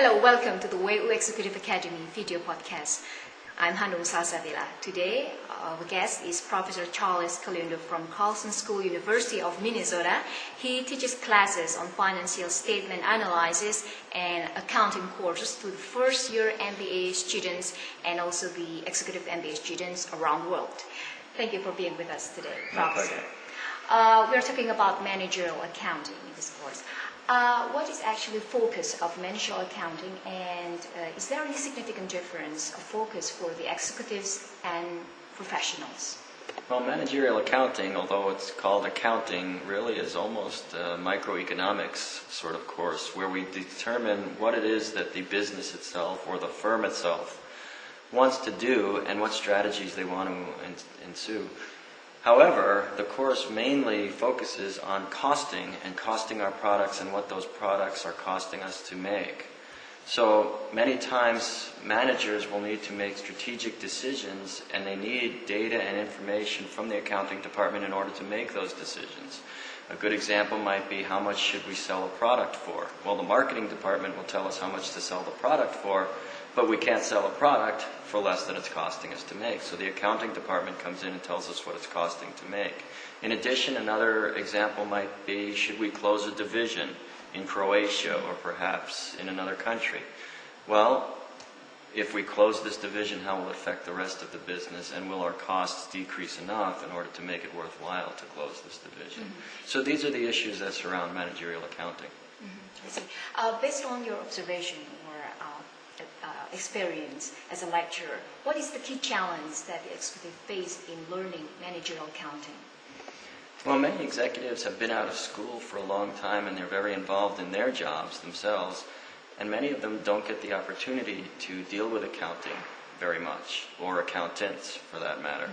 Hello, welcome to the WU Executive Academy video podcast. I'm Hanung Sasavila. Today, our guest is Professor Charles Caliendo from Carlson School, University of Minnesota. He teaches classes on financial statement analysis and accounting courses to the first-year MBA students and also the executive MBA students around the world. Thank you for being with us today, Professor. We're talking about managerial accounting in this course. What is actually focus of managerial accounting, and is there any significant difference of focus for the executives and professionals? Well, managerial accounting, although it's called accounting, really is almost a microeconomics sort of course where we determine what it is that the business itself or the firm itself wants to do and what strategies they want to ensue. However, the course mainly focuses on costing and costing our products and what those products are costing us to make. So many times managers will need to make strategic decisions and they need data and information from the accounting department in order to make those decisions. A good example might be, how much should we sell a product for? Well, the marketing department will tell us how much to sell the product for, but we can't sell a product for less than it's costing us to make. So the accounting department comes in and tells us what it's costing to make. In addition, another example might be, should we close a division in Croatia or perhaps in another country? Well, if we close this division, how will it affect the rest of the business, and will our costs decrease enough in order to make it worthwhile to close this division? So these are the issues that surround managerial accounting. I see. Based on your observation or experience as a lecturer, what is the key challenge that the executive face in learning managerial accounting? Well, many executives have been out of school for a long time and they're very involved in their jobs themselves, and many of them don't get the opportunity to deal with accounting very much, or accountants for that matter.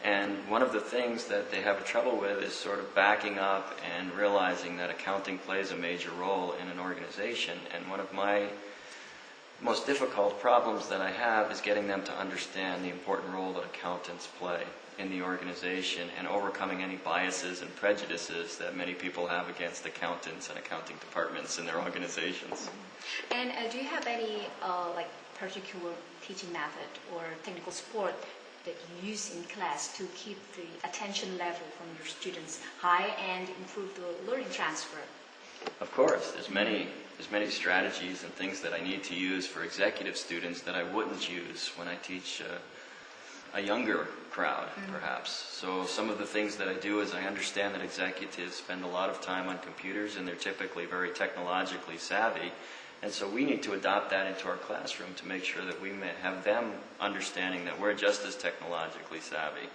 And one of the things that they have trouble with is sort of backing up and realizing that accounting plays a major role in an organization. And one of my most difficult problems that I have is getting them to understand the important role that accountants play in the organization and overcoming any biases and prejudices that many people have against accountants and accounting departments in their organizations. And do you have any particular teaching method or technical support that you use in class to keep the attention level from your students high and improve the learning transfer? Of course, there's many strategies and things that I need to use for executive students that I wouldn't use when I teach a younger crowd, perhaps. So some of the things that I do is I understand that executives spend a lot of time on computers and they're typically very technologically savvy. And so we need to adopt that into our classroom to make sure that we may have them understanding that we're just as technologically savvy.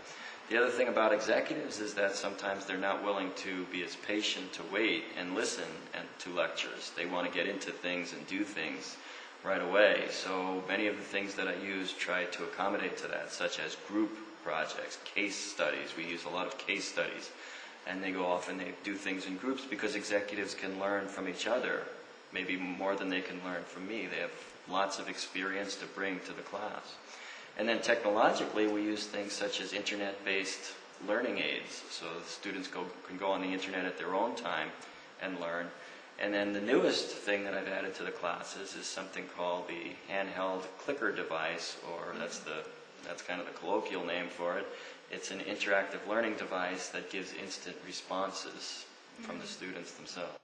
The other thing about executives is that sometimes they're not willing to be as patient to wait and listen to lectures. They want to get into things and do things right away. So many of the things that I use try to accommodate to that, such as group projects, case studies. We use a lot of case studies. And they go off and they do things in groups because executives can learn from each other, maybe more than they can learn from me. They have lots of experience to bring to the class. And then technologically, we use things such as internet-based learning aids. So the students can go on the internet at their own time and learn. And then the newest thing that I've added to the classes is something called the handheld clicker device, or that's kind of the colloquial name for it. It's an interactive learning device that gives instant responses from the students themselves.